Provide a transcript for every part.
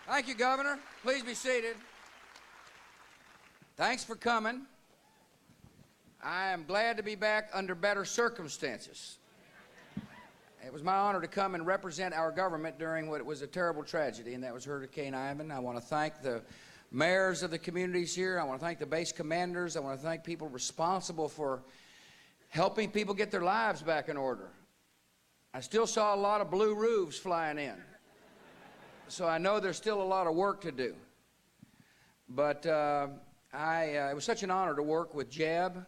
Thank you, Governor. Please be seated. Thanks for coming. I am glad to be back under better circumstances. It was my honor to come and represent our government during what was a terrible tragedy, and that was Hurricane Ivan. I want to thank the mayors of the communities here. I want to thank the base commanders. I want to thank people responsible for helping people get their lives back in order. I still saw a lot of blue roofs flying in. So I know there's still a lot of work to do. But it was such an honor to work with Jeb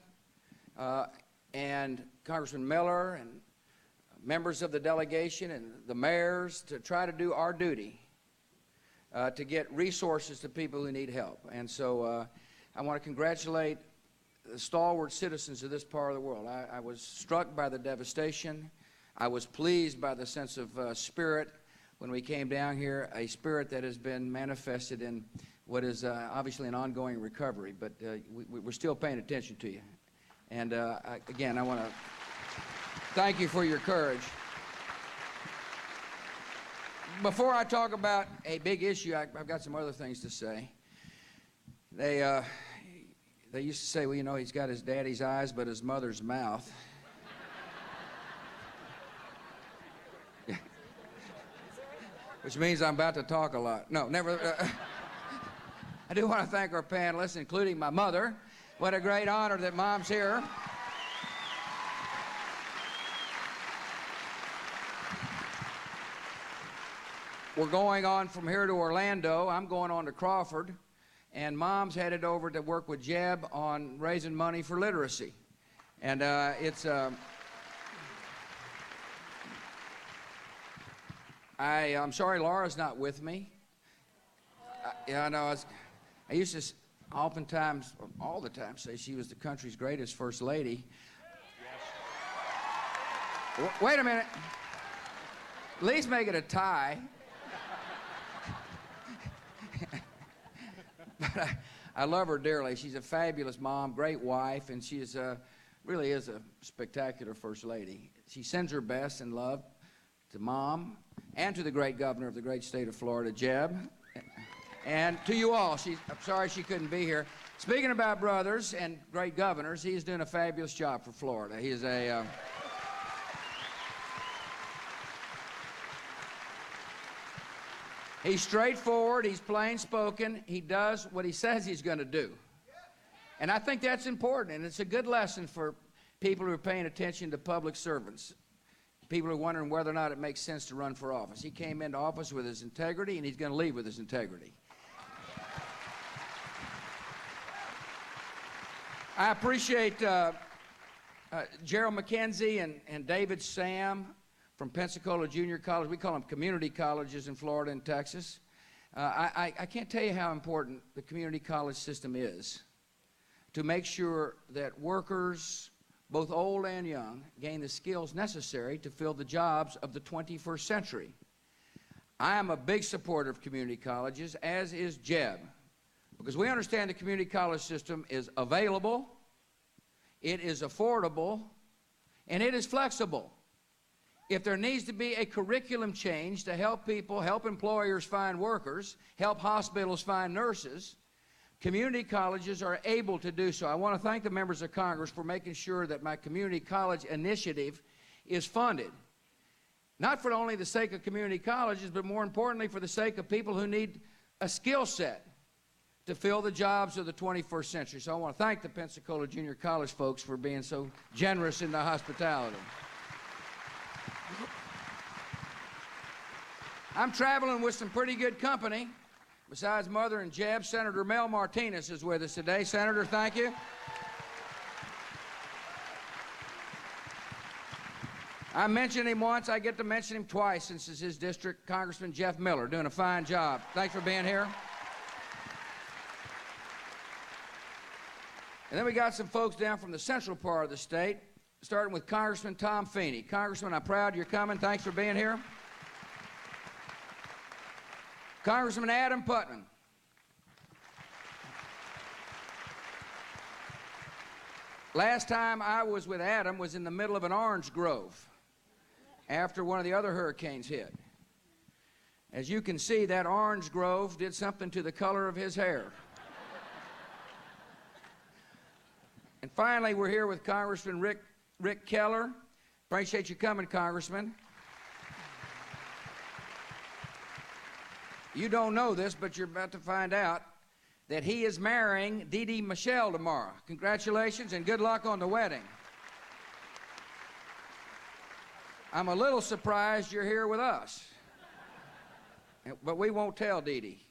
and Congressman Miller and members of the delegation and the mayors to try to do our duty to get resources to people who need help. And so I want to congratulate the stalwart citizens of this part of the world. I was struck by the devastation. I was pleased by the sense of spirit when we came down here, a spirit that has been manifested in what is obviously an ongoing recovery, but we're still paying attention to you. And again, I want to thank you for your courage. Before I talk about a big issue, I've got some other things to say. They used to say, well, you know, he's got his daddy's eyes but his mother's mouth. Which means I'm about to talk a lot. No, never. I do want to thank our panelists, including my mother. What a great honor that Mom's here. We're going on from here to Orlando. I'm going on to Crawford. And Mom's headed over to work with Jeb on raising money for literacy. And I'm sorry Laura's not with me. Yeah, I know. I used to oftentimes, all the time, say she was the country's greatest first lady. Yes. Wait a minute. At least make it a tie. But I love her dearly. She's a fabulous mom, great wife, and she really is a spectacular first lady. She sends her best and love to Mom and to the great governor of the great state of Florida, Jeb, and to you all. I'm sorry she couldn't be here. Speaking about brothers and great governors, he's doing a fabulous job for Florida. He is he's straightforward, he's plain spoken, he does what he says he's going to do. And I think that's important, and it's a good lesson for people who are paying attention to public servants. People are wondering whether or not it makes sense to run for office. He came into office with his integrity, and he's going to leave with his integrity. I appreciate Gerald McKenzie and David Sam from Pensacola Junior College. We call them community colleges in Florida and Texas. I can't tell you how important the community college system is to make sure that workers, both old and young, gain the skills necessary to fill the jobs of the 21st century. I am a big supporter of community colleges, as is Jeb, because we understand the community college system is available, it is affordable, and it is flexible. If there needs to be a curriculum change to help people, help employers find workers, help hospitals find nurses, community colleges are able to do so. I want to thank the members of Congress for making sure that my community college initiative is funded. Not for only the sake of community colleges, but more importantly for the sake of people who need a skill set to fill the jobs of the 21st century. So I want to thank the Pensacola Junior College folks for being so generous in the hospitality. I'm traveling with some pretty good company. Besides Mother and Jeb, Senator Mel Martinez is with us today. Senator, thank you. I mentioned him once. I get to mention him twice since it's his district. Congressman Jeff Miller, doing a fine job. Thanks for being here. And then we got some folks down from the central part of the state, starting with Congressman Tom Feeney. Congressman, I'm proud you're coming. Thanks for being here. Congressman Adam Putnam. Last time I was with Adam was in the middle of an orange grove after one of the other hurricanes hit. As you can see, that orange grove did something to the color of his hair. And finally, we're here with Congressman Rick Keller. Appreciate you coming, Congressman. You don't know this, but you're about to find out that he is marrying Dee Dee Michelle tomorrow. Congratulations and good luck on the wedding. I'm a little surprised you're here with us. But we won't tell Dee Dee.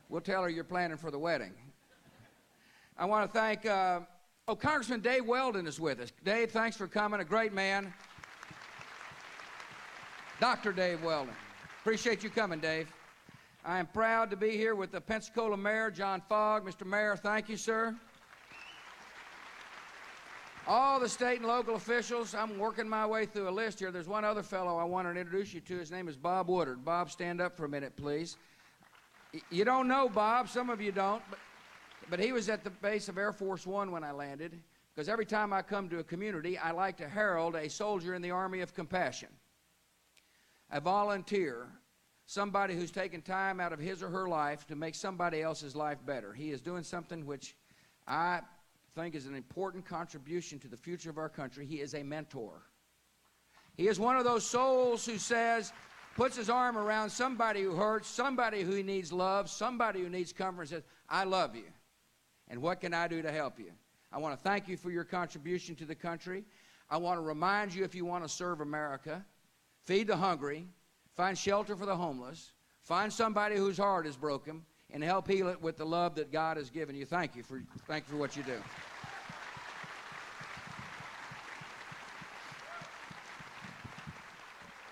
We'll tell her you're planning for the wedding. I want to thank, Congressman Dave Weldon is with us. Dave, thanks for coming, a great man. Dr. Dave Weldon. Appreciate you coming, Dave. I am proud to be here with the Pensacola Mayor, John Fogg. Mr. Mayor, thank you, sir. All the state and local officials, I'm working my way through a list here. There's one other fellow I want to introduce you to. His name is Bob Woodard. Bob, stand up for a minute, please. You don't know Bob, some of you don't, but he was at the base of Air Force One when I landed, because every time I come to a community, I like to herald a soldier in the Army of Compassion, a volunteer, somebody who's taken time out of his or her life to make somebody else's life better. He is doing something which I think is an important contribution to the future of our country. He is a mentor. He is one of those souls who says, puts his arm around somebody who hurts, somebody who needs love, somebody who needs comfort, and says, I love you, and what can I do to help you? I want to thank you for your contribution to the country. I want to remind you, if you want to serve America, feed the hungry, find shelter for the homeless, find somebody whose heart is broken, and help heal it with the love that God has given you. Thank you for what you do.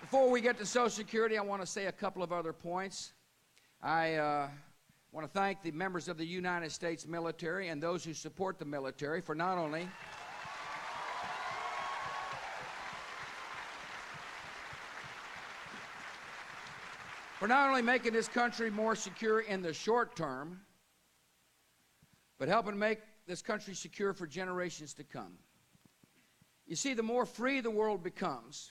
Before we get to Social Security, I want to say a couple of other points. I want to thank the members of the United States military and those who support the military for not only making this country more secure in the short term, but helping make this country secure for generations to come. You see, the more free the world becomes,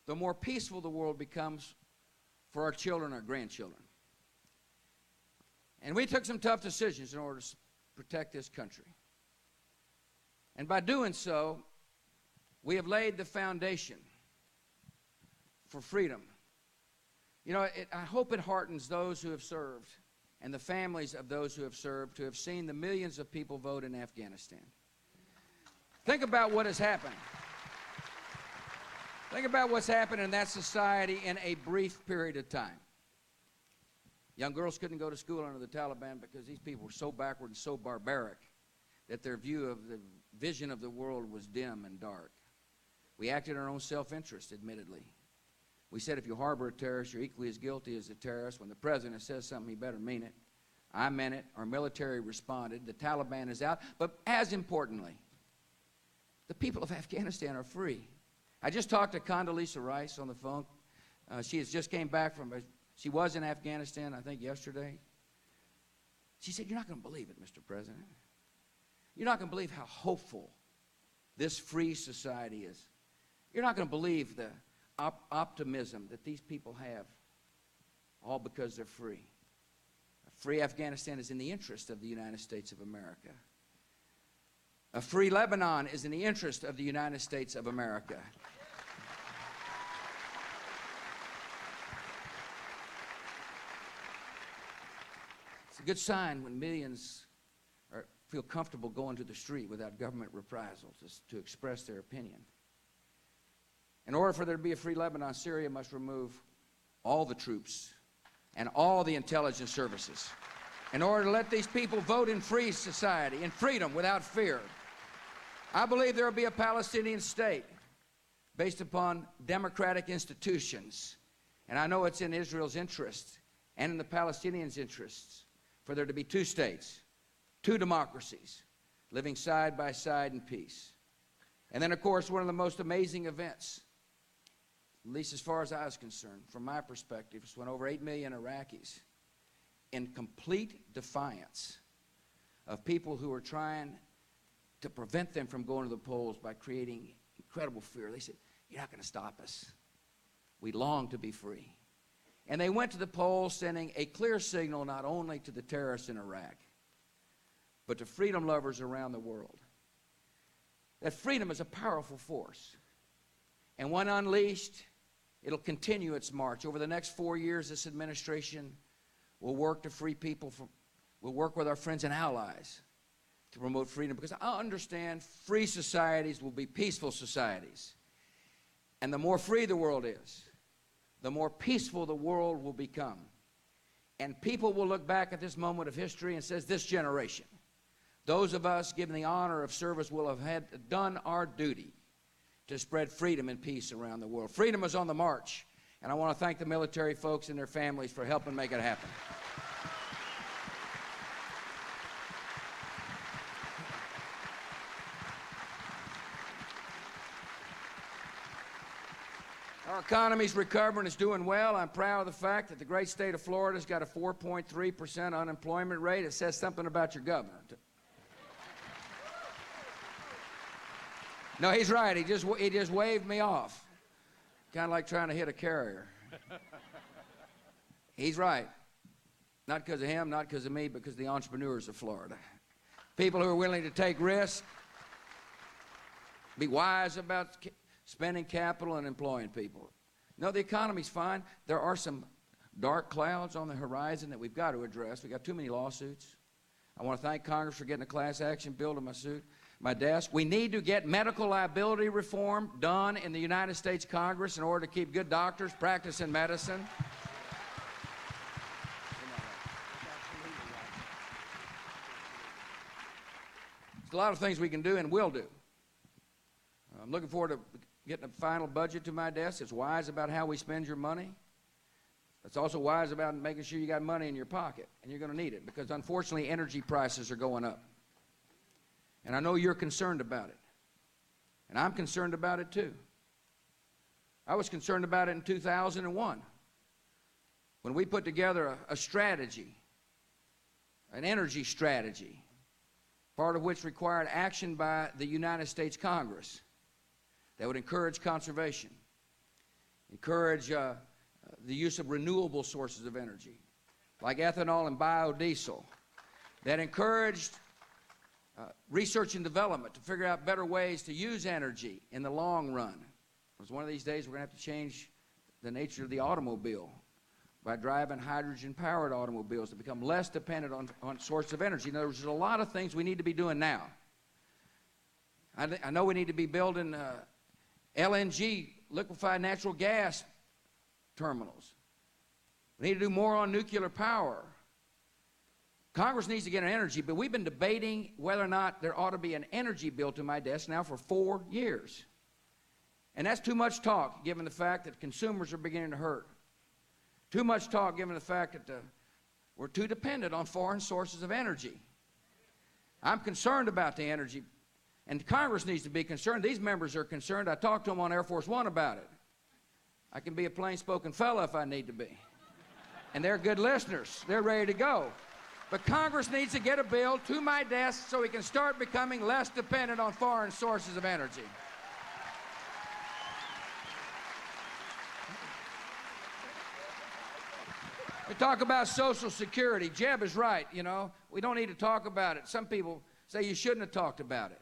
the more peaceful the world becomes for our children, our grandchildren. And we took some tough decisions in order to protect this country. And by doing so, we have laid the foundation for freedom. You know, I hope it heartens those who have served and the families of those who have served to have seen the millions of people vote in Afghanistan. Think about what has happened. Think about what's happened in that society in a brief period of time. Young girls couldn't go to school under the Taliban because these people were so backward and so barbaric that their view of the vision of the world was dim and dark. We acted in our own self-interest, admittedly. We said if you harbor a terrorist, you're equally as guilty as the terrorist. When the president says something, he better mean it. I meant it. Our military responded. The Taliban is out. But as importantly, the people of Afghanistan are free. I just talked to Condoleezza Rice on the phone. She has just came back from, she was in Afghanistan, I think, yesterday. She said, you're not going to believe it, Mr. President. You're not going to believe how hopeful this free society is. You're not going to believe the optimism that these people have, all because they're free. A free Afghanistan is in the interest of the United States of America. A free Lebanon is in the interest of the United States of America. It's a good sign when millions feel comfortable going to the street without government reprisals to express their opinion. In order for there to be a free Lebanon, Syria must remove all the troops and all the intelligence services in order to let these people vote in free society, in freedom, without fear. I believe there will be a Palestinian state based upon democratic institutions. And I know it's in Israel's interest and in the Palestinians' interests for there to be two states, two democracies, living side by side in peace. And then, of course, one of the most amazing events, at least as far as I was concerned, from my perspective, is when over 8 million Iraqis, in complete defiance of people who were trying to prevent them from going to the polls by creating incredible fear, they said, you're not going to stop us. We long to be free. And they went to the polls sending a clear signal not only to the terrorists in Iraq, but to freedom lovers around the world. That freedom is a powerful force. And when unleashed, it'll continue its march. Over the next 4 years, this administration will work to free people from, we'll work with our friends and allies to promote freedom, because I understand free societies will be peaceful societies. And the more free the world is, the more peaceful the world will become. And people will look back at this moment of history and says, this generation, those of us given the honor of service, will have had done our duty to spread freedom and peace around the world. Freedom is on the march, and I want to thank the military folks and their families for helping make it happen. Our economy's recovering, it's doing well. I'm proud of the fact that the great state of Florida's got a 4.3% unemployment rate. It says something about your governor. No, he's right. He just waved me off. Kind of like trying to hit a carrier. He's right. Not because of him, not because of me, but because of the entrepreneurs of Florida. People who are willing to take risks, be wise about spending capital and employing people. No, the economy's fine. There are some dark clouds on the horizon that we've got to address. We've got too many lawsuits. I want to thank Congress for getting a class action bill to my desk. We need to get medical liability reform done in the United States Congress in order to keep good doctors practicing medicine. There's a lot of things we can do and will do. I'm looking forward to getting a final budget to my desk. It's wise about how we spend your money. It's also wise about making sure you got money in your pocket, and you're going to need it, because unfortunately energy prices are going up. And I know you're concerned about it. And I'm concerned about it too. I was concerned about it in 2001 when we put together a strategy, an energy strategy, part of which required action by the United States Congress that would encourage conservation, encourage the use of renewable sources of energy, like ethanol and biodiesel, that encouraged research and development to figure out better ways to use energy in the long run. Because one of these days we're going to have to change the nature of the automobile by driving hydrogen-powered automobiles to become less dependent on sources of energy. In other words, there's a lot of things we need to be doing now. I know we need to be building LNG, liquefied natural gas terminals. We need to do more on nuclear power. Congress needs to get an energy, but we've been debating whether or not there ought to be an energy bill to my desk now for 4 years. And that's too much talk, given the fact that consumers are beginning to hurt. Too much talk, given the fact that we're too dependent on foreign sources of energy. I'm concerned about the energy, and Congress needs to be concerned. These members are concerned. I talked to them on Air Force One about it. I can be a plain-spoken fellow if I need to be. And they're good listeners. They're ready to go. But Congress needs to get a bill to my desk so we can start becoming less dependent on foreign sources of energy. We talk about Social Security. Jeb is right, you know. We don't need to talk about it. Some people say you shouldn't have talked about it.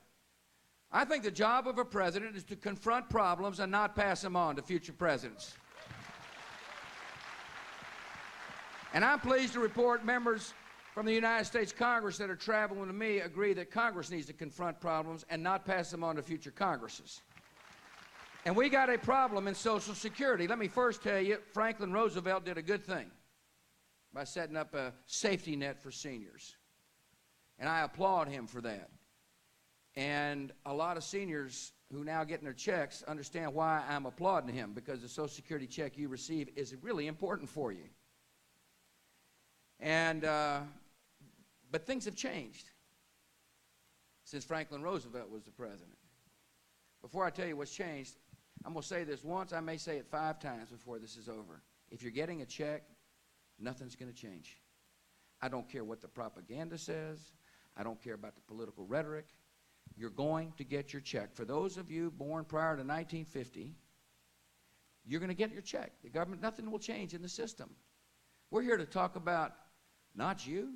I think the job of a president is to confront problems and not pass them on to future presidents. And I'm pleased to report members from the United States Congress that are traveling with me agree that Congress needs to confront problems and not pass them on to future Congresses. And we got a problem in Social Security. Let me first tell you, Franklin Roosevelt did a good thing by setting up a safety net for seniors. And I applaud him for that. And a lot of seniors who now getting their checks understand why I'm applauding him, because the Social Security check you receive is really important for you. And but things have changed since Franklin Roosevelt was the president. Before I tell you what's changed, I'm going to say this once. I may say it 5 times before this is over. If you're getting a check, nothing's going to change. I don't care what the propaganda says. I don't care about the political rhetoric. You're going to get your check. For those of you born prior to 1950, you're going to get your check. The government, nothing will change in the system. We're here to talk about not you.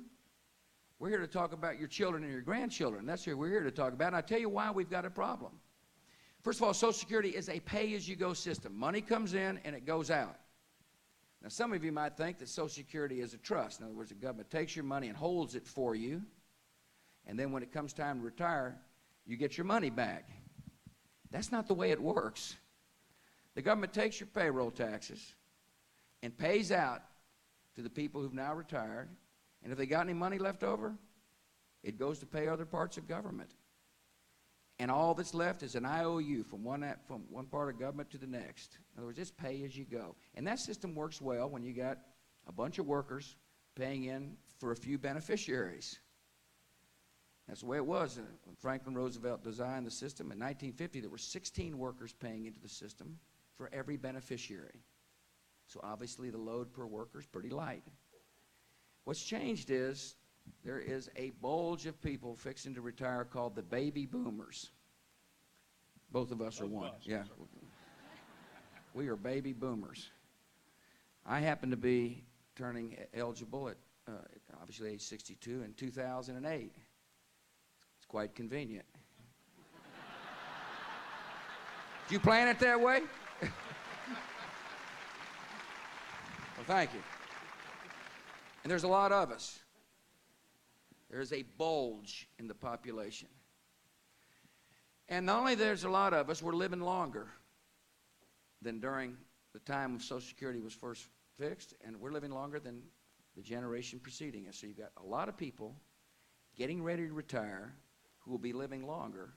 We're here to talk about your children and your grandchildren. That's what we're here to talk about. And I tell you why we've got a problem. First of all, Social Security is a pay-as-you-go system. Money comes in and it goes out. Now, some of you might think that Social Security is a trust. In other words, the government takes your money and holds it for you, and then when it comes time to retire, you get your money back. That's not the way it works. The government takes your payroll taxes and pays out to the people who've now retired, and if they got any money left over, it goes to pay other parts of government. And all that's left is an IOU from one part of government to the next. In other words, it's pay as you go. And that system works well when you got a bunch of workers paying in for a few beneficiaries. That's the way it was when Franklin Roosevelt designed the system. In 1950, there were 16 workers paying into the system for every beneficiary. So obviously the load per worker is pretty light. What's changed is there is a bulge of people fixing to retire called the baby boomers. Both of us are one. Yeah. We are baby boomers. I happen to be turning eligible at obviously age 62 in 2008. It's quite convenient. Did you plan it that way? Well, thank you. And there's a lot of us. There's a bulge in the population. And not only there's a lot of us, we're living longer than during the time Social Security was first fixed, and we're living longer than the generation preceding us. So you've got a lot of people getting ready to retire who will be living longer.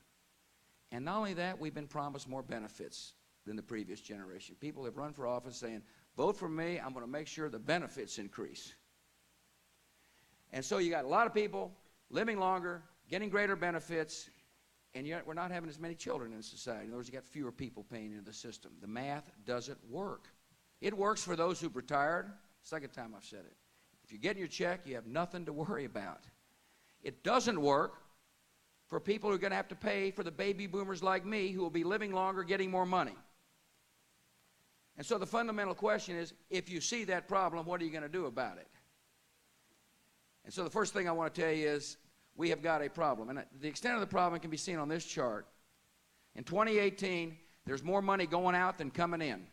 And not only that, we've been promised more benefits than the previous generation. People have run for office saying, vote for me, I'm going to make sure the benefits increase. And so you got a lot of people living longer, getting greater benefits, and yet we're not having as many children in society. In other words, you got fewer people paying into the system. The math doesn't work. It works for those who've retired. Second time I've said it. If you're getting your check, you have nothing to worry about. It doesn't work for people who are going to have to pay for the baby boomers like me who will be living longer, getting more money. And so the fundamental question is, if you see that problem, what are you going to do about it? And so the first thing I want to tell you is we have got a problem. And the extent of the problem can be seen on this chart. In 2018, there's more money going out than coming in.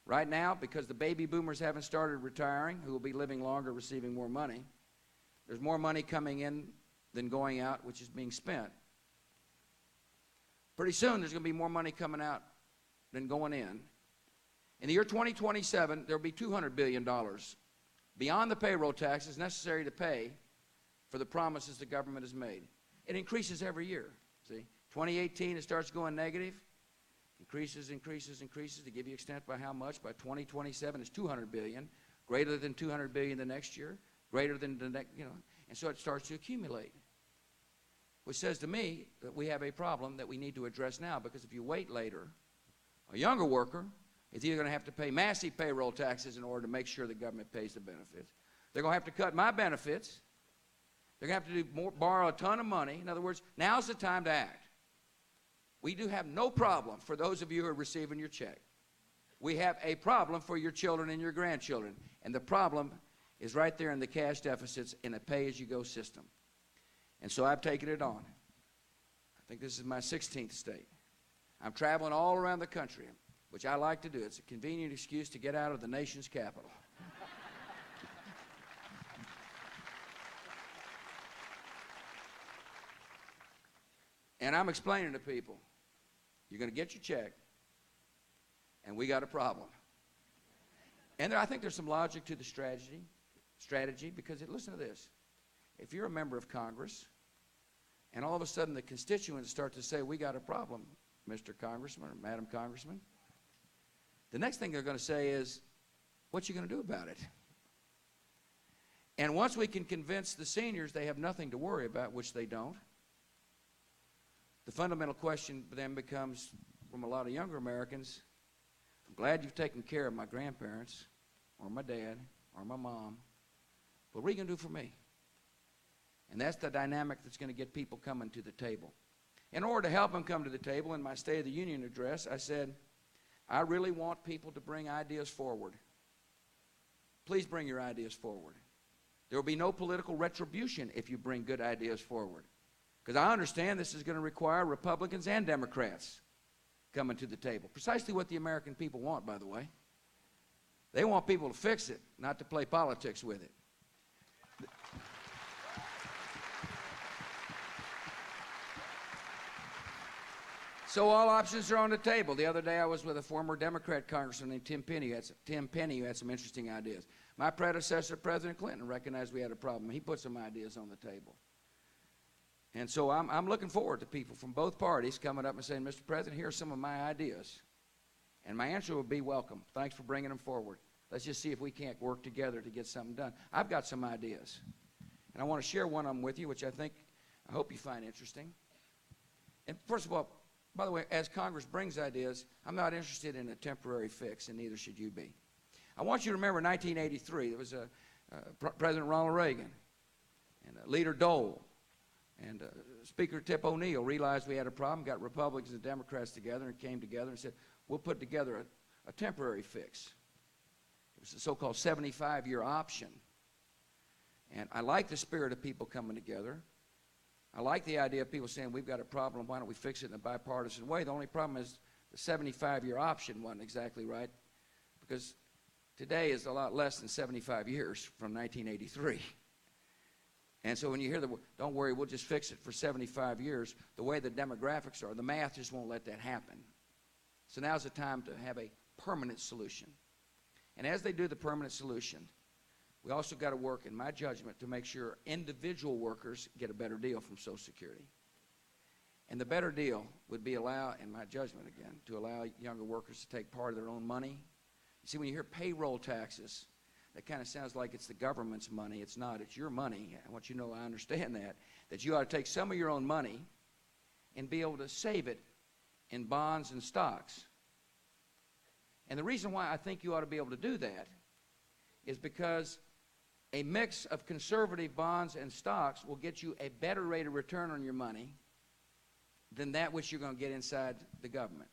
Right now, because the baby boomers haven't started retiring, who will be living longer, receiving more money, there's more money coming in than going out, which is being spent. Pretty soon, there's going to be more money coming out than going in. In the year 2027, there will be $200 billion beyond the payroll taxes necessary to pay for the promises the government has made. It increases every year. See, 2018 it starts going negative, increases to give you extent by how much. By 2027 it's 200 billion, greater than 200 billion the next year, greater than the next, and so it starts to accumulate. Which says to me that we have a problem that we need to address now, because if you wait later, a younger worker is either going to have to pay massive payroll taxes in order to make sure the government pays the benefits. They're going to have to cut my benefits. They're going to have to borrow a ton of money. In other words, now's the time to act. We do have no problem for those of you who are receiving your check. We have a problem for your children and your grandchildren. And the problem is right there in the cash deficits in a pay-as-you-go system. And so I've taken it on. I think this is my 16th state. I'm traveling all around the country, which I like to do. It's a convenient excuse to get out of the nation's capital. And I'm explaining to people, you're going to get your check, and we got a problem. And I think there's some logic to the strategy, because listen to this. If you're a member of Congress, and all of a sudden the constituents start to say, we got a problem, Mr. Congressman or Madam Congressman, the next thing they're going to say is, what you going to do about it? And once we can convince the seniors they have nothing to worry about, which they don't, the fundamental question then becomes, from a lot of younger Americans, I'm glad you've taken care of my grandparents, or my dad, or my mom, but what are you going to do for me? And that's the dynamic that's going to get people coming to the table. In order to help them come to the table, in my State of the Union address, I said, I really want people to bring ideas forward. Please bring your ideas forward. There will be no political retribution if you bring good ideas forward. Because I understand this is going to require Republicans and Democrats coming to the table. Precisely what the American people want, by the way. They want people to fix it, not to play politics with it. So all options are on the table. The other day I was with a former Democrat congressman named Tim Penny who had some interesting ideas. My predecessor, President Clinton, recognized we had a problem. He put some ideas on the table. And so I'm looking forward to people from both parties coming up and saying, Mr. President, here are some of my ideas. And my answer will be welcome. Thanks for bringing them forward. Let's just see if we can't work together to get something done. I've got some ideas. And I want to share one of them with you, which I hope you find interesting. And first of all, by the way, as Congress brings ideas, I'm not interested in a temporary fix, and neither should you be. I want you to remember 1983, there was President Ronald Reagan and Leader Dole and Speaker Tip O'Neill realized we had a problem, got Republicans and Democrats together and came together and said, we'll put together a temporary fix. It was the so-called 75-year option. And I like the spirit of people coming together. I like the idea of people saying, we've got a problem, why don't we fix it in a bipartisan way? The only problem is the 75-year option wasn't exactly right, because today is a lot less than 75 years from 1983. And so when you hear don't worry, we'll just fix it for 75 years, the way the demographics are, the math just won't let that happen. So now's the time to have a permanent solution. And as they do the permanent solution, we also got to work, in my judgment, to make sure individual workers get a better deal from Social Security. And the better deal would be in my judgment again, to allow younger workers to take part of their own money. You see, when you hear payroll taxes, that kind of sounds like it's the government's money. It's not. It's your money. I want you to know I understand that you ought to take some of your own money and be able to save it in bonds and stocks. And the reason why I think you ought to be able to do that is because a mix of conservative bonds and stocks will get you a better rate of return on your money than that which you're going to get inside the government.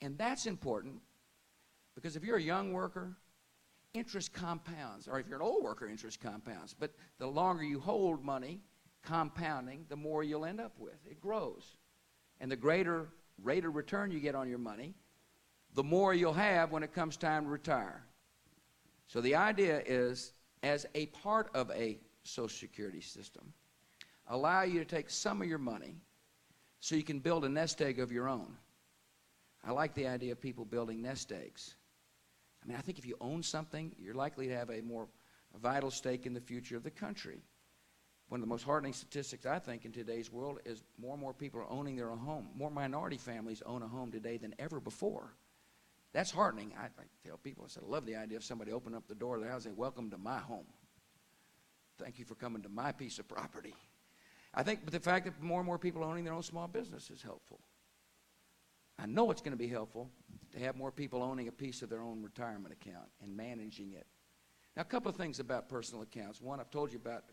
And that's important because if you're a young worker, interest compounds. Or if you're an old worker, interest compounds. But the longer you hold money, compounding, the more you'll end up with. It grows. And the greater rate of return you get on your money, the more you'll have when it comes time to retire. So the idea is, as a part of a Social Security system, allow you to take some of your money so you can build a nest egg of your own. I like the idea of people building nest eggs. I mean, I think if you own something, you're likely to have a more vital stake in the future of the country. One of the most heartening statistics, I think, in today's world is more and more people are owning their own home. More minority families own a home today than ever before. That's heartening. I tell people, I said, I love the idea of somebody opening up the door of their house and say, welcome to my home. Thank you for coming to my piece of property. I think the fact that more and more people owning their own small business is helpful. I know it's going to be helpful to have more people owning a piece of their own retirement account and managing it. Now, a couple of things about personal accounts. One, I've told you about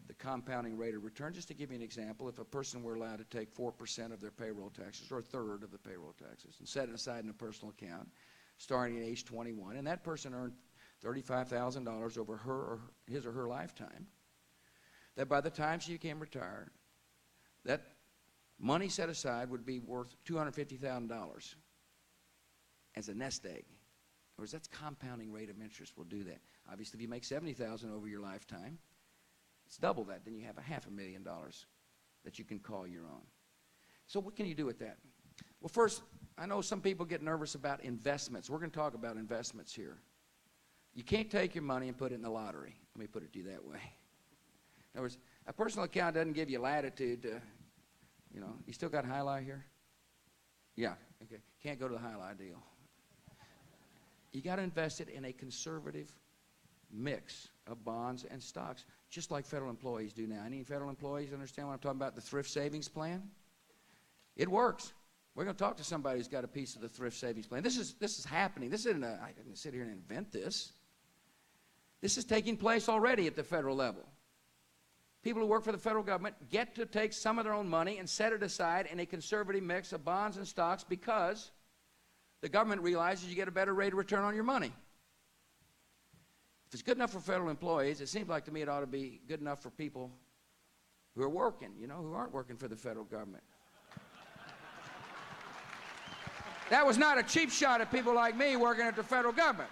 the compounding rate of return. Just to give you an example, if a person were allowed to take 4% of their payroll taxes, or a third of the payroll taxes, and set it aside in a personal account, starting at age 21, and that person earned $35,000 over his or her lifetime, that by the time she became retired, that money set aside would be worth $250,000 as a nest egg. In other words, that's compounding rate of interest will do that. Obviously, if you make $70,000 over your lifetime, it's double that. Then you have $500,000 that you can call your own. So what can you do with that? Well, first, I know some people get nervous about investments. We're going to talk about investments here. You can't take your money and put it in the lottery. Let me put it to you that way. In other words, a personal account doesn't give you latitude to, you still got highlight here? Yeah, okay. Can't go to the highlight deal. You got to invest it in a conservative mix of bonds and stocks, just like federal employees do now. Any federal employees understand what I'm talking about, the thrift savings plan? It works. We're going to talk to somebody who's got a piece of the thrift savings plan. This is happening. This isn't I didn't sit here and invent this. This is taking place already at the federal level. People who work for the federal government get to take some of their own money and set it aside in a conservative mix of bonds and stocks because the government realizes you get a better rate of return on your money. If it's good enough for federal employees, it seems like to me it ought to be good enough for people who are working, you know, who aren't working for the federal government. That was not a cheap shot at people like me working at the federal government.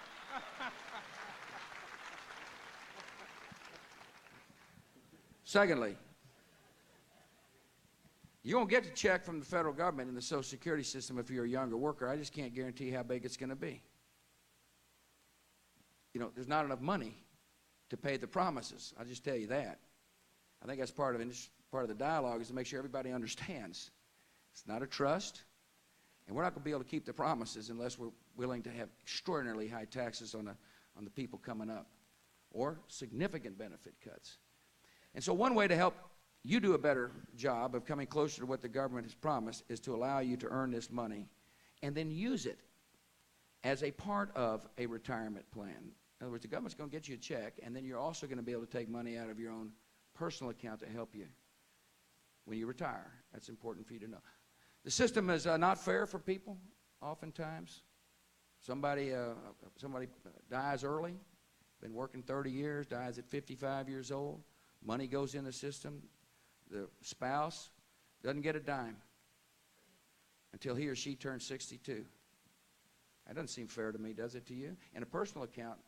Secondly, you won't get the check from the federal government in the Social Security system if you're a younger worker. I just can't guarantee how big it's going to be. You know, there's not enough money to pay the promises. I'll just tell you that. I think that's part of the dialogue, is to make sure everybody understands. It's not a trust, and we're not going to be able to keep the promises unless we're willing to have extraordinarily high taxes on the people coming up, or significant benefit cuts. And so one way to help you do a better job of coming closer to what the government has promised is to allow you to earn this money and then use it as a part of a retirement plan. In other words, the government's going to get you a check, and then you're also going to be able to take money out of your own personal account to help you when you retire. That's important for you to know. The system is not fair for people oftentimes. Somebody dies early, been working 30 years, dies at 55 years old. Money goes in the system. The spouse doesn't get a dime until he or she turns 62. That doesn't seem fair to me, does it to you? In a personal account,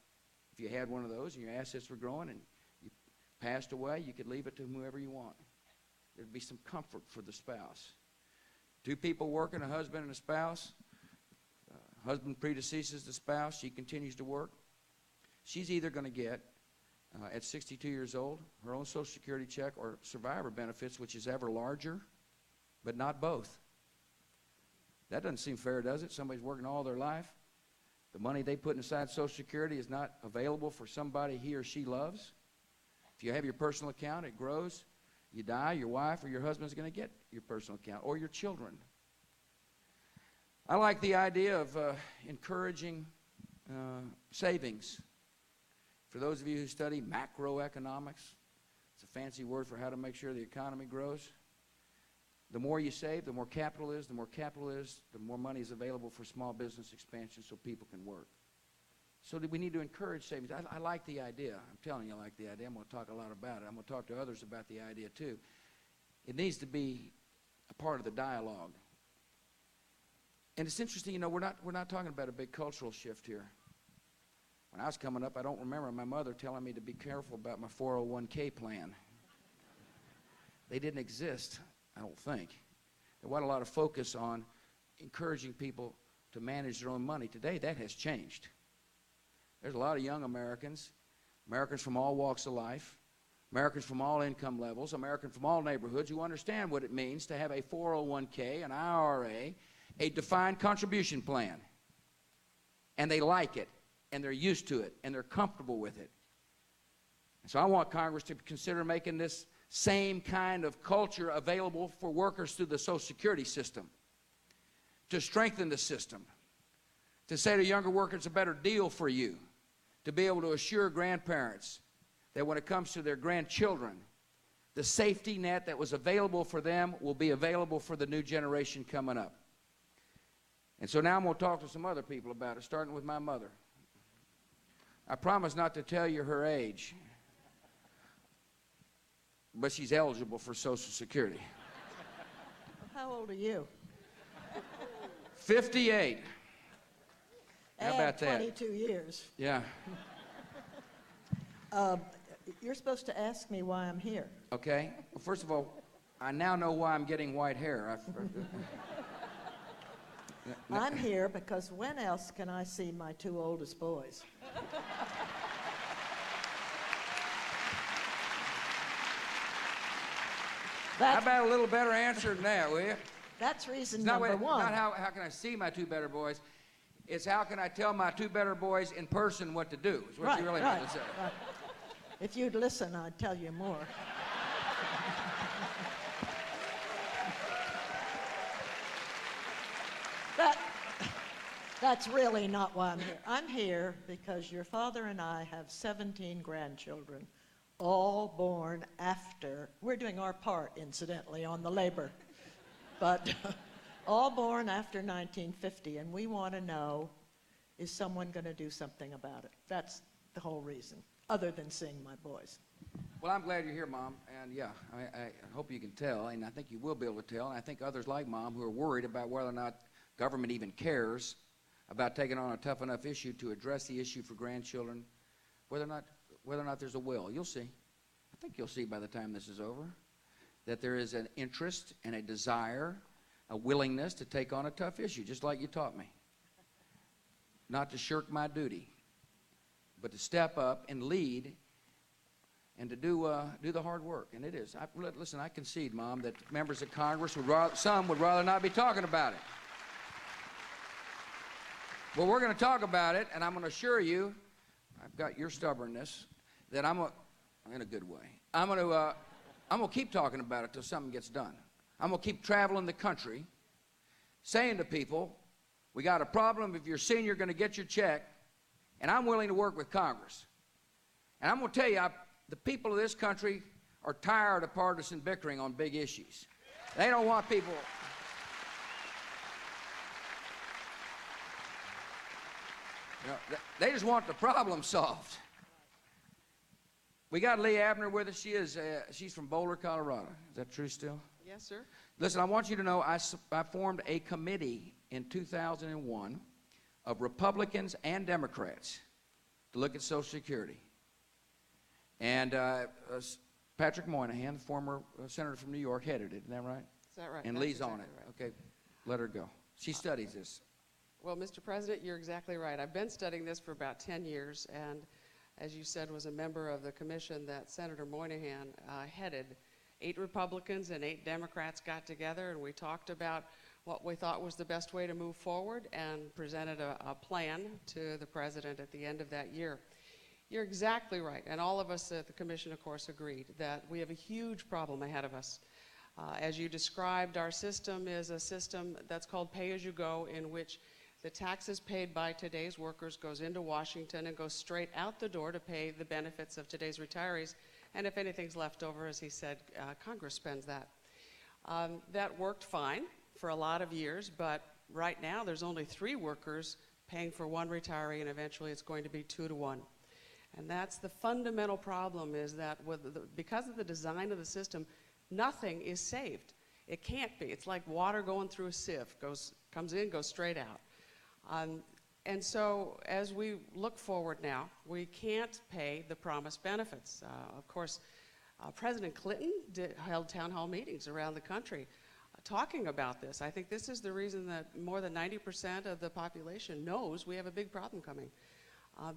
if you had one of those and your assets were growing and you passed away, you could leave it to whoever you want. There'd be some comfort for the spouse. Two people working, a husband and a spouse. Husband predeceases the spouse. She continues to work. She's either going to get, at 62 years old, her own Social Security check or survivor benefits, which is ever larger, but not both. That doesn't seem fair, does it? Somebody's working all their life. The money they put inside Social Security is not available for somebody he or she loves. If you have your personal account, it grows. You die, your wife or your husband's going to get your personal account, or your children. I like the idea of encouraging savings. For those of you who study macroeconomics, it's a fancy word for how to make sure the economy grows. The more you save, the more capital is. The more capital is, the more money is available for small business expansion so people can work. So we need to encourage savings. I like the idea. I'm telling you I like the idea. I'm going to talk a lot about it. I'm going to talk to others about the idea too. It needs to be a part of the dialogue. And it's interesting, you know, we're not talking about a big cultural shift here. When I was coming up, I don't remember my mother telling me to be careful about my 401k plan. They didn't exist, I don't think. There wasn't a lot of focus on encouraging people to manage their own money. Today, that has changed. There's a lot of young Americans, Americans from all walks of life, Americans from all income levels, Americans from all neighborhoods who understand what it means to have a 401k, an IRA, a defined contribution plan. And they like it, and they're used to it, and they're comfortable with it. So I want Congress to consider making this same kind of culture available for workers through the Social Security system, to strengthen the system, to say to younger workers, it's a better deal for you, to be able to assure grandparents that when it comes to their grandchildren, the safety net that was available for them will be available for the new generation coming up. And so now I'm going to talk to some other people about it, starting with my mother. I promise not to tell you her age, but she's eligible for Social Security. How old are you? 58. How about that? 22 years. Yeah. You're supposed to ask me why I'm here. Okay. Well, first of all, I now know why I'm getting white hair. I'm here because when else can I see my two oldest boys? How about a little better answer than that, will you? That's reason It's not, number one. Not how can I see my two better boys. It's how can I tell my two better boys in person what to do, is what you really meant to say. Right. If you'd listen, I'd tell you more. That's really not why I'm here. I'm here because your father and I have 17 grandchildren, all born after. We're doing our part, incidentally, on the labor. But all born after 1950, and we want to know, is someone going to do something about it? That's the whole reason, other than seeing my boys. Well, I'm glad you're here, Mom, and yeah, I hope you can tell, and I think you will be able to tell, and I think others like Mom who are worried about whether or not government even cares about taking on a tough enough issue to address the issue for grandchildren, whether or not there's a will. You'll see. I think you'll see by the time this is over that there is an interest and a desire, a willingness to take on a tough issue, just like you taught me. Not to shirk my duty, but to step up and lead and to do the hard work. And it is. Listen, I concede, Mom, that members of Congress some would rather not be talking about it. Well, we're going to talk about it, and I'm going to assure you, I've got your stubbornness, that in a good way, I'm going to keep talking about it till something gets done. I'm going to keep traveling the country, saying to people, we got a problem if you're senior going to get your check, and I'm willing to work with Congress. And I'm going to tell you, the people of this country are tired of partisan bickering on big issues. They don't want people. You know, they just want the problem solved. We got Lee Abner with us. She's from Boulder, Colorado. Is that true still? Yes, sir. Listen, I want you to know I formed a committee in 2001 of Republicans and Democrats to look at Social Security. And Patrick Moynihan, the former senator from New York, headed it. Isn't that right? Is that right? And That's Lee's on it. exactly right. Okay, let her go. She studies this. Well, Mr. President, you're exactly right. I've been studying this for about 10 years, and as you said, was a member of the commission that Senator Moynihan headed. 8 Republicans and 8 Democrats got together, and we talked about what we thought was the best way to move forward and presented a plan to the president at the end of that year. You're exactly right, and all of us at the commission, of course, agreed that we have a huge problem ahead of us. As you described, our system is a system that's called pay-as-you-go, in which the taxes paid by today's workers goes into Washington and goes straight out the door to pay the benefits of today's retirees, and if anything's left over, as he said, Congress spends that. That worked fine for a lot of years, but right now there's only 3 workers paying for 1 retiree, and eventually it's going to be 2 to 1. And that's the fundamental problem, is that because of the design of the system, nothing is saved. It can't be. It's like water going through a sieve, comes in, goes straight out. And so as we look forward now, we can't pay the promised benefits. Of course, President Clinton held town hall meetings around the country talking about this. I think this is the reason that more than 90% of the population knows we have a big problem coming.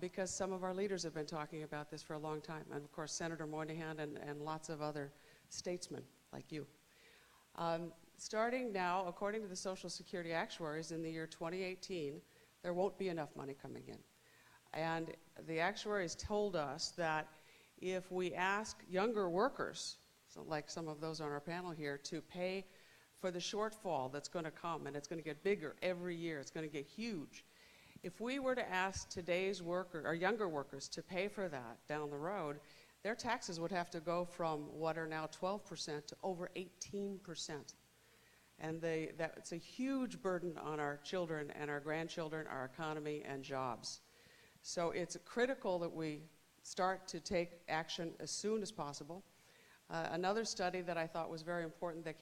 Because some of our leaders have been talking about this for a long time, and of course Senator Moynihan and lots of other statesmen like you. Starting now, according to the Social Security actuaries, in the year 2018, there won't be enough money coming in. And the actuaries told us that if we ask younger workers, so like some of those on our panel here, to pay for the shortfall that's going to come, and it's going to get bigger every year, it's going to get huge. If we were to ask today's younger workers to pay for that down the road, their taxes would have to go from what are now 12% to over 18%. And that's a huge burden on our children and our grandchildren, our economy, and jobs. So it's critical that we start to take action as soon as possible. Another study that I thought was very important that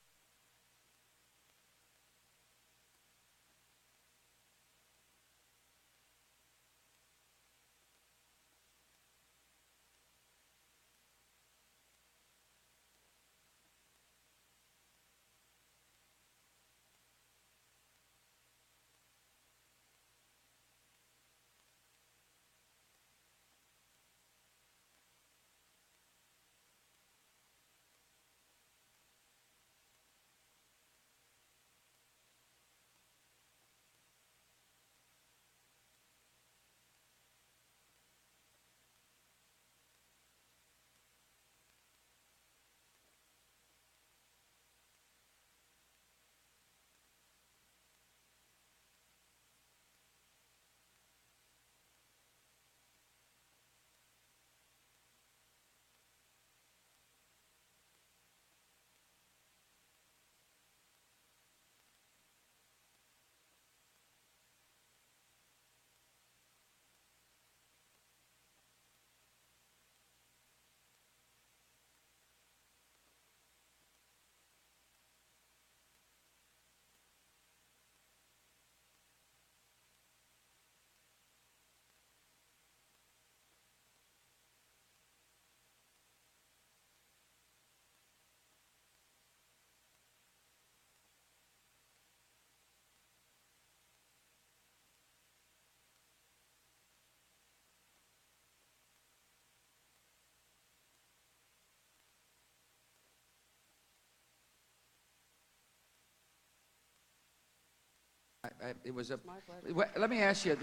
It was a. My pleasure. Let me ask you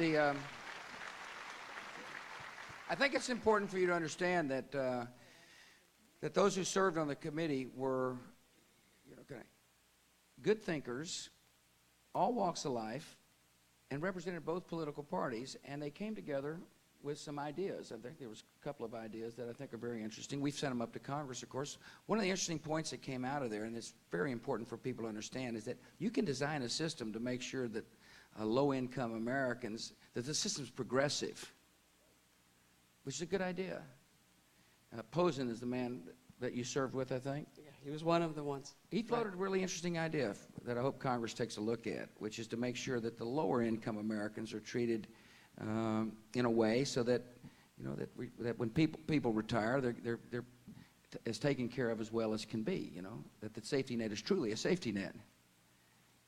I think it's important for you to understand that that those who served on the committee were, kind of good thinkers, all walks of life, and represented both political parties, and they came together with some ideas. I think there was a couple of ideas that I think are very interesting. We've sent them up to Congress, of course. One of the interesting points that came out of there, and it's very important for people to understand, is that you can design a system to make sure that low-income Americans, that the system's progressive, which is a good idea. Posen is the man that you served with, I think. Yeah, he was one of the ones. He floated a really interesting idea that I hope Congress takes a look at, which is to make sure that the lower-income Americans are treated in a way so that, that when people retire, they're as taken care of as well as can be. That the safety net is truly a safety net.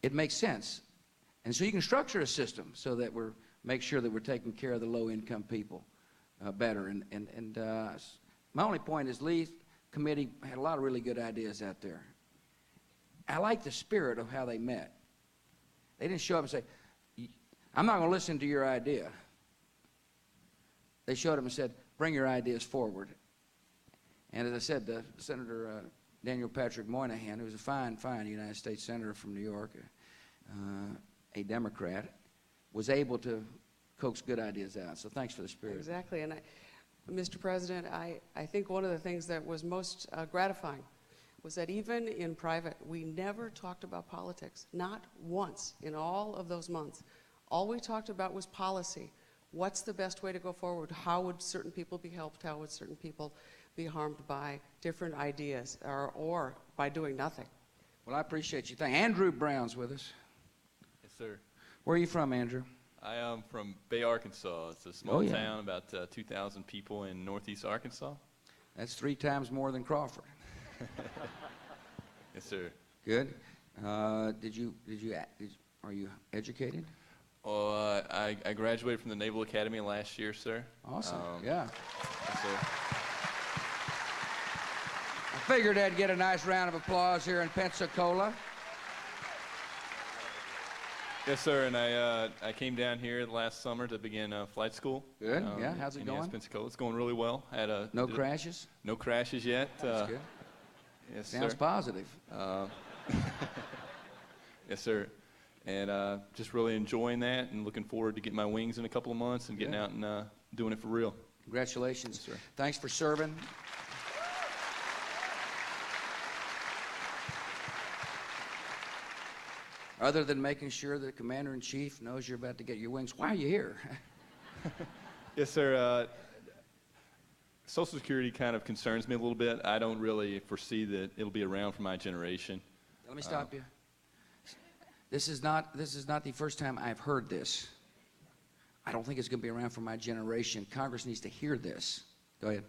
It makes sense, and so you can structure a system so that make sure that we're taking care of the low-income people better. And my only point is, Lee's committee had a lot of really good ideas out there. I like the spirit of how they met. They didn't show up and say, I'm not going to listen to your idea. They showed up and said, bring your ideas forward. And as I said, Senator Daniel Patrick Moynihan, who's a fine United States Senator from New York, a Democrat, was able to coax good ideas out. So thanks for the spirit. Exactly. And Mr. President, I think one of the things that was most gratifying was that even in private, we never talked about politics. Not once in all of those months. All we talked about was policy. What's the best way to go forward? How would certain people be helped? How would certain people be harmed by different ideas or by doing nothing? Well, I appreciate you. Andrew Brown's with us. Yes, sir. Where are you from, Andrew? I am from Bay, Arkansas. It's a small town, about 2,000 people in northeast Arkansas. That's 3 times more than Crawford. Yes, sir. Good. Are you educated? Well, I graduated from the Naval Academy last year, sir. Awesome. Yeah. Yes, sir. I figured I'd get a nice round of applause here in Pensacola. Yes, sir. And I came down here last summer to begin flight school. Good. Yeah. How's it going? Pensacola. It's going really well. No crashes? No crashes yet. That's good. Yes, Sounds sir. positive. Yes, sir. And just really enjoying that and looking forward to getting my wings in a couple of months and getting out and doing it for real. Congratulations. Yes, sir. Thanks for serving. Other than making sure that the Commander-in-Chief knows you're about to get your wings, why are you here? Yes, sir. Social Security kind of concerns me a little bit. I don't really foresee that it'll be around for my generation. Let me stop you. This is not the first time I've heard this. I don't think it's going to be around for my generation. Congress needs to hear this. Go ahead.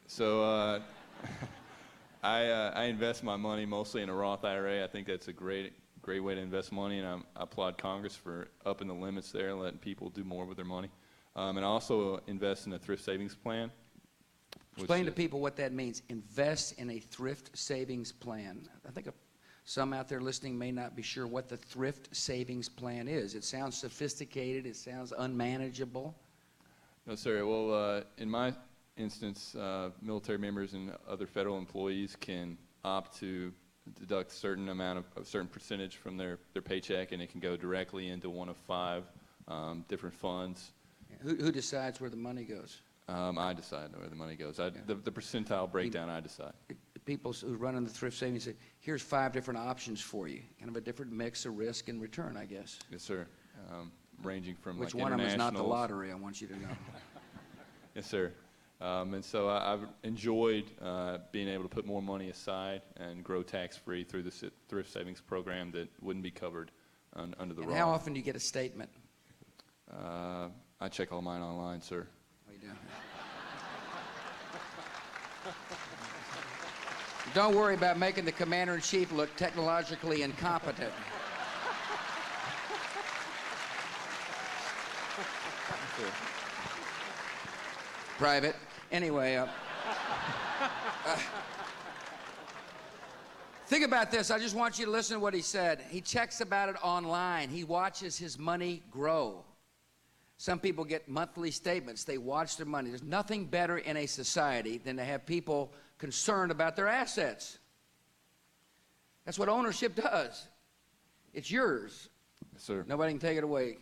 So I invest my money mostly in a Roth IRA. I think that's a great way to invest money, and I applaud Congress for upping the limits there and letting people do more with their money. And I also invest in a thrift savings plan. Explain to people what that means. Invest in a thrift savings plan. I think some out there listening may not be sure what the thrift savings plan is. It sounds sophisticated. It sounds unmanageable. No, sir. Well, in my instance, military members and other federal employees can opt to deduct a certain percentage from their paycheck, and it can go directly into one of 5 different funds. Who decides where the money goes? I decide where the money goes. The percentile breakdown, I decide. People who run in the thrift savings say, here's 5 different options for you. Kind of a different mix of risk and return, I guess. Yes, sir. Ranging from Which like one of them is not the internationals. lottery, I want you to know. Yes, sir. And so I've enjoyed being able to put more money aside and grow tax-free through the thrift savings program that wouldn't be covered under the And Roth. how often do you get a statement? I check all mine online, sir. Oh, you do? Don't worry about making the Commander-in-Chief look technologically incompetent. Sure. Private. Anyway, Think about this. I just want you to listen to what he said. He checks about it online. He watches his money grow. Some people get monthly statements. They watch their money. There's nothing better in a society than to have people concerned about their assets. That's what ownership does. It's yours. Yes, sir. Nobody can take it away.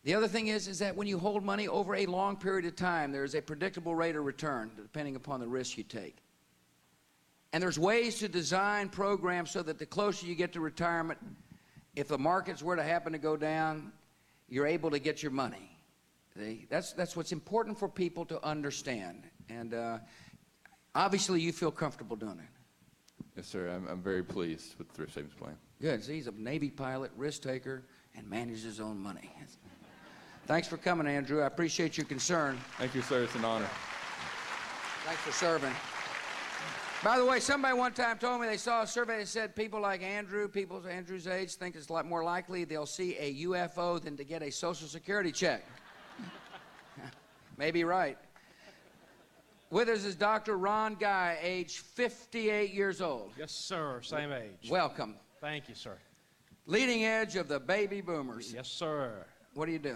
The other thing is that when you hold money over a long period of time, there is a predictable rate of return depending upon the risk you take. And there's ways to design programs so that the closer you get to retirement, if the markets were to happen to go down, you're able to get your money. See? That's what's important for people to understand. And obviously you feel comfortable doing it. Yes, sir. I'm very pleased with the thrift savings plan. Good. See, he's a Navy pilot, risk taker, and manages his own money. Thanks for coming, Andrew. I appreciate your concern. Thank you, sir. It's an honor. Thanks for serving. By the way, somebody one time told me they saw a survey that said people like Andrew, people Andrew's age, think it's a lot more likely they'll see a UFO than to get a Social Security check. Maybe right. With us is Dr. Ron Guy, age 58 years old. Yes, sir. Same age. Welcome. Thank you, sir. Leading edge of the baby boomers. Yes, sir. What do you do?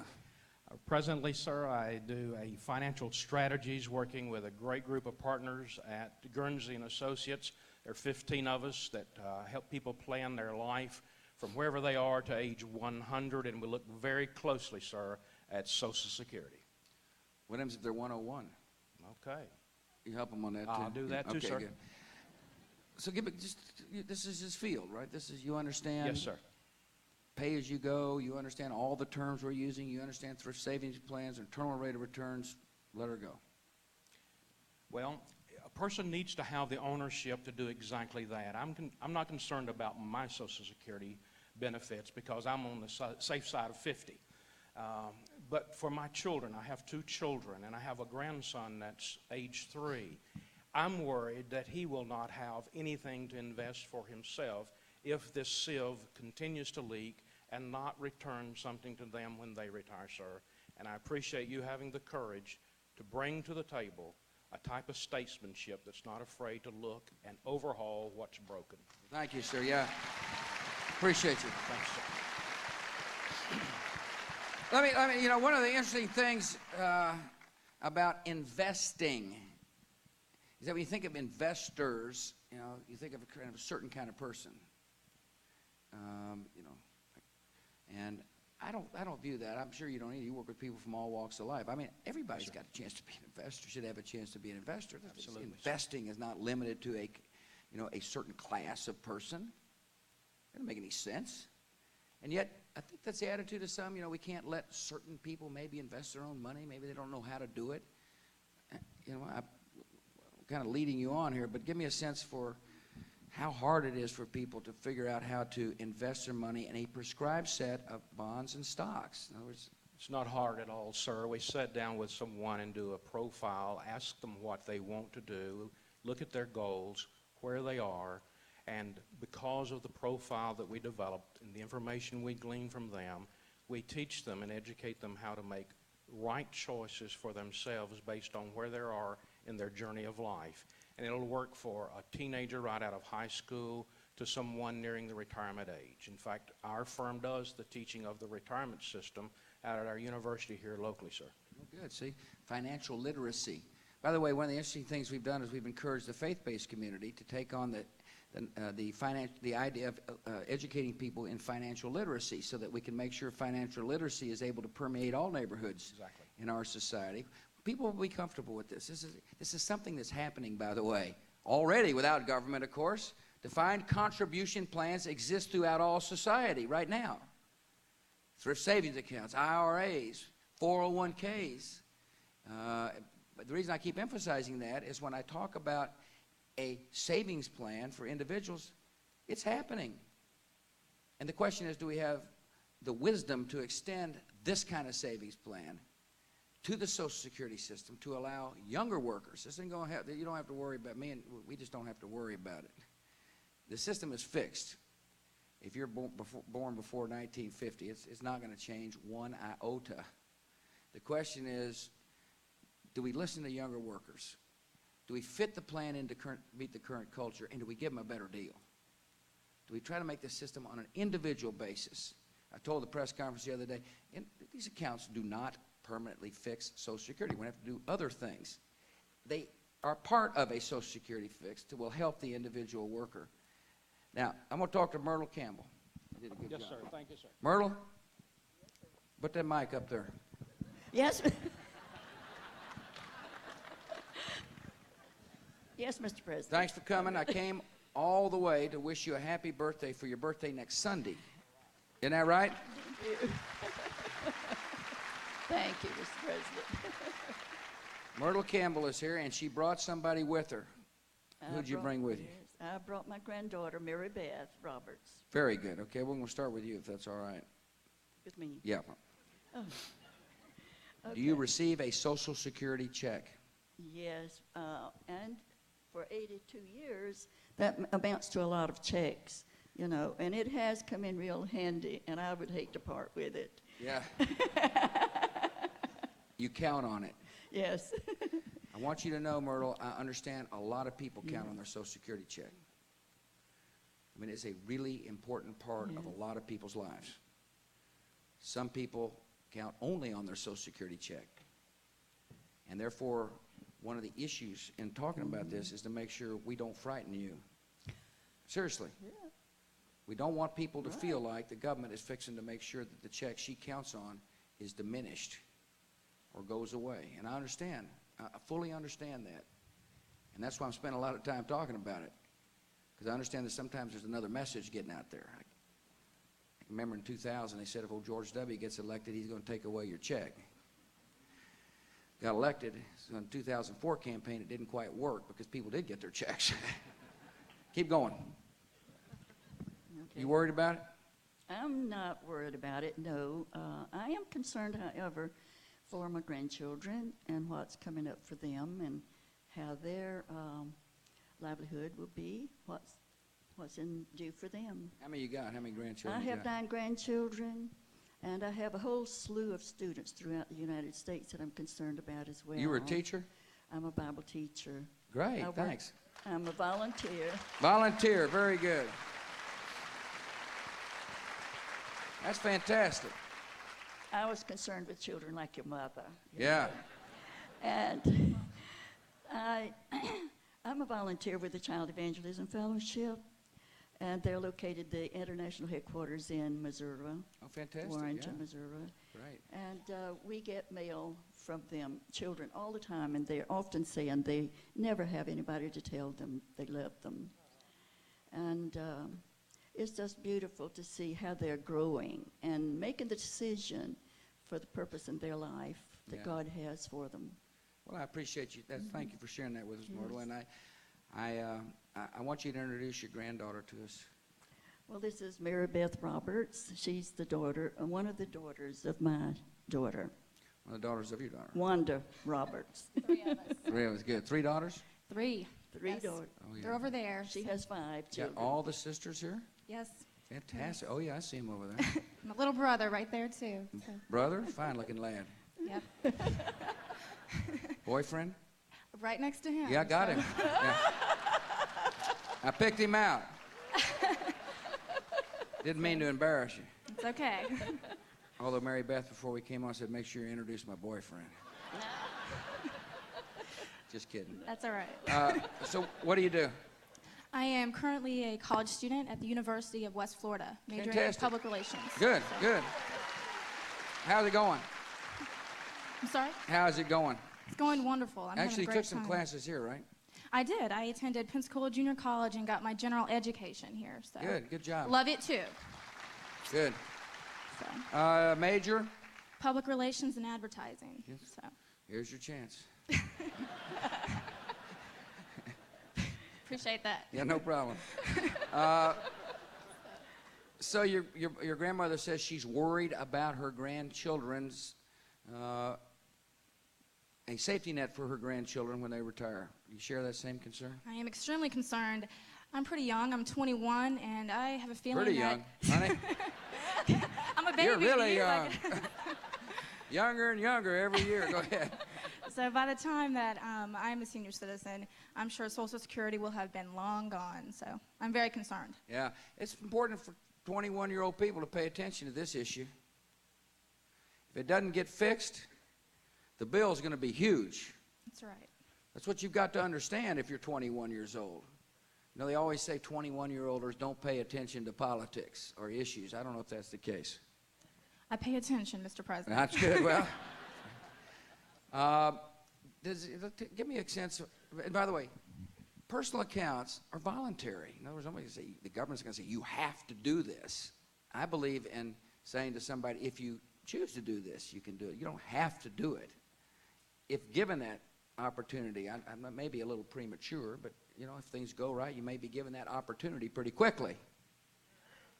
Presently, sir, I do a financial strategies working with a great group of partners at Guernsey and Associates. There are 15 of us that help people plan their life from wherever they are to age 100, and we look very closely, sir, at Social Security. What happens if they're 101? Okay. You help them on that too? I'll do that too, Okay, sir. good. So this is his field, right? This is, you understand? Yes, sir. Pay as you go, you understand all the terms we're using, you understand thrift savings plans, internal rate of returns, let her go. Well, a person needs to have the ownership to do exactly that. I'm not concerned about my Social Security benefits because I'm on the safe side of 50. But for my children, I have 2 children, and I have a grandson that's age 3. I'm worried that he will not have anything to invest for himself if this sieve continues to leak and not return something to them when they retire, sir. And I appreciate you having the courage to bring to the table a type of statesmanship that's not afraid to look and overhaul what's broken. Thank you, sir. Yeah. Appreciate you. Thanks, sir. Let me, you know, one of the interesting things about investing is that when you think of investors, you know, you think of a certain kind of person. You know, and I don't view that. I'm sure you don't either. You work with people from all walks of life. I mean, everybody's got a chance to be an investor. Should have a chance to be an investor. Absolutely. Investing is not limited to a certain class of person. It doesn't make any sense. And yet, I think that's the attitude of some. You know, we can't let certain people maybe invest their own money. Maybe they don't know how to do it. You know, I'm kind of leading you on here, but give me a sense for how hard it is for people to figure out how to invest their money in a prescribed set of bonds and stocks. In other words, It's not hard at all, sir. We sit down with someone and do a profile, ask them what they want to do, look at their goals, where they are, and because of the profile that we developed and the information we glean from them, we teach them and educate them how to make right choices for themselves based on where they are in their journey of life. And it'll work for a teenager right out of high school to someone nearing the retirement age. In fact, our firm does the teaching of the retirement system out at our university here locally, sir. oh, good. See, financial literacy. By the way, one of the interesting things we've done is we've encouraged the faith-based community to take on the idea of educating people in financial literacy so that we can make sure financial literacy is able to permeate all neighborhoods Exactly. in our society. People will be comfortable with this. This is something that's happening, by the way, already without government, of course. Defined contribution plans exist throughout all society right now. Thrift savings accounts, IRAs, 401ks. But the reason I keep emphasizing that is when I talk about a savings plan for individuals, it's happening. And the question is, do we have the wisdom to extend this kind of savings plan to the Social Security system to allow younger workers? This ain't gonna have, you don't have to worry about me, and we just don't have to worry about it. The system is fixed. If you're born before 1950, it's not going to change one iota. The question is, do we listen to younger workers? Do we fit the plan into meet the current culture, and do we give them a better deal? Do we try to make the system on an individual basis? I told the press conference the other day, these accounts do not permanently fix Social Security. We're going to have to do other things. They are part of a Social Security fix that will help the individual worker. Now, I'm going to talk to Myrtle Campbell. You did a good Yes, job. sir. Thank you, sir. Myrtle, put that mic up there. Yes. Yes, Mr. President. Thanks for coming. I came all the way to wish you a happy birthday for your birthday next Sunday. Isn't that right? Thank you, Mr. President. Myrtle Campbell is here, and she brought somebody with her. Who'd you bring with you? Yes, I brought my granddaughter, Mary Beth Roberts, Very good. Okay, we're going to start with you, if that's all right. with me. Yeah. Oh. Do you Okay. receive a Social Security check? Yes, and for 82 years, that amounts to a lot of checks, you know, and it has come in real handy, and I would hate to part with it. Yeah. You count on it. Yes. I want you to know, Myrtle, I understand a lot of people count on their Social Security check. I mean, it's a really important part of a lot of people's lives. Some people count only on their Social Security check. And therefore, one of the issues in talking about this is to make sure we don't frighten you. Seriously. Yeah. We don't want people to feel like the government is fixing to make sure that the check she counts on is diminished or goes away. And I understand. I fully understand that. And that's why I'm spending a lot of time talking about it. Because I understand that sometimes there's another message getting out there. I remember in 2000, they said if old George W. gets elected, he's going to take away your check. Got elected. So in the 2004 campaign, it didn't quite work because people did get their checks. Keep going. Okay. You worried about it? I'm not worried about it, no. I am concerned, however, for my grandchildren and what's coming up for them and how their livelihood will be, what's in due for them. How many you got? How many grandchildren I you have got? 9 grandchildren, and I have a whole slew of students throughout the United States that I'm concerned about as well. You were a teacher? I'm a Bible teacher. Great, I work- thanks. I'm a volunteer. Volunteer, very good. That's fantastic. I was concerned with children like your mother. Yeah. And I'm a volunteer with the Child Evangelism Fellowship, and they're located the international headquarters in Missouri, Oh, fantastic. Warrenton, Yeah. Missouri. Right. And we get mail from them, children, all the time, and they're often saying they never have anybody to tell them they love them. And it's just beautiful to see how they're growing and making the decision for the purpose in their life that Yeah. God has for them. Well, I appreciate you. Thank you for sharing that with us, Myrtle. And I want you to introduce your granddaughter to us. Well, this is Mary Beth Roberts. She's the daughter, one of the daughters of my daughter, One of the daughters of your daughter. Wanda Roberts. 3 of us. Three of us. Good. 3 daughters? 3. 3 Yes. daughters. Oh, yeah. They're over there. She has 5 Got children. all the sisters here? Yes. Fantastic. Oh, yeah, I see him over there. My little brother right there, too. So, Brother? Fine-looking lad. yep. Boyfriend? Right next to him. Yeah, I got so- him. Yeah. I picked him out. Didn't mean to embarrass you. It's okay. Although Mary Beth, before we came on, said, make sure you introduce my boyfriend. Just kidding. That's all right. So what do you do? I am currently a college student at the University of West Florida, majoring in Fantastic. public relations. Good, So- good. How's it going? I'm sorry? How's it going? It's going wonderful. I'm Actually, having a great took some time. classes here, right? I did. I attended Pensacola Junior College and got my general education here. So Good job. Love it, too. Good. So, Major, public relations and advertising. Yes. So, here's your chance. appreciate that. Yeah, no problem. So your grandmother says she's worried about her grandchildren's, a safety net for her grandchildren when they retire. You share that same concern? I am extremely concerned. I'm pretty young. I'm 21, and I have a feeling Pretty that young, honey. I'm a baby. You're to really you, young. Younger and younger every year. Go ahead. So by the time that I'm a senior citizen, I'm sure Social Security will have been long gone. So I'm very concerned. Yeah, it's important for 21-year-old people to pay attention to this issue. If it doesn't get fixed, the bill is going to be huge. That's right. That's what you've got to understand if you're 21 years old. You know, they always say 21-year-olders don't pay attention to politics or issues. I don't know if that's the case. I pay attention, Mr. President. That's good. Well, give me a sense of, and by the way, personal accounts are voluntary. In other words, somebody say, the government's going to say, you have to do this. I believe in saying to somebody, if you choose to do this, you can do it. You don't have to do it. If given that opportunity, I may be a little premature, but you know, if things go right, you may be given that opportunity pretty quickly.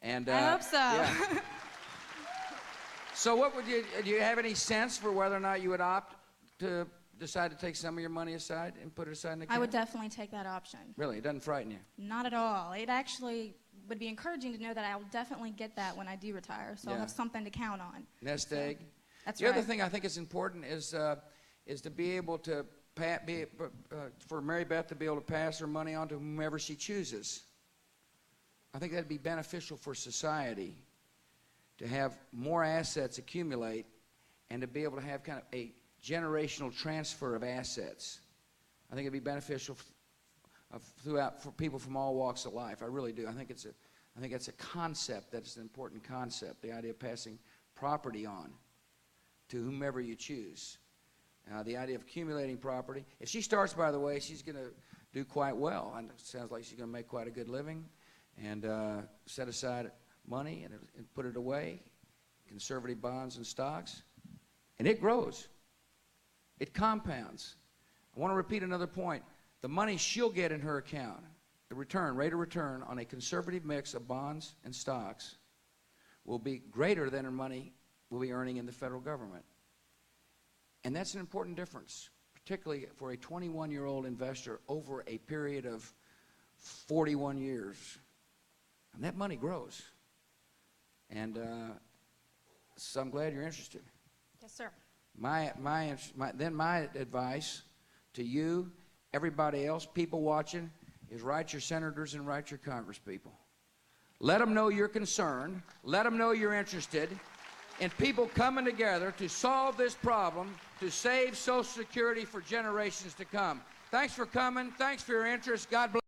And I hope so. Yeah. So what would you, do you have any sense for whether or not you would opt to decide to take some of your money aside and put it aside in the account? I would definitely take that option. Really? It doesn't frighten you? Not at all. It actually would be encouraging to know that I will definitely get that when I do retire, so I'll Yeah. have something to count on. Nest So, egg? That's The right. other thing I think is important is to be able to, for Mary Beth to be able to pass her money on to whomever she chooses. I think that'd be beneficial for society to have more assets accumulate and to be able to have kind of a generational transfer of assets. I think it'd be beneficial throughout for people from all walks of life. I really do. I think it's a concept that's an important concept, the idea of passing property on to whomever you choose. The idea of accumulating property. If she starts, by the way, she's going to do quite well. And it sounds like she's going to make quite a good living and set aside money and put it away, conservative bonds and stocks, and it grows. It compounds. I want to repeat another point. The money she'll get in her account, the return, rate of return on a conservative mix of bonds and stocks will be greater than her money will be earning in the federal government. And that's an important difference, particularly for a 21-year-old investor over a period of 41 years. And that money grows. And so I'm glad you're interested. Yes, sir. My advice to you, everybody else, people watching, is write your senators and write your congresspeople. Let them know you're concerned. Let them know you're interested in people coming together to solve this problem, to save Social Security for generations to come. Thanks for coming. Thanks for your interest. God bless.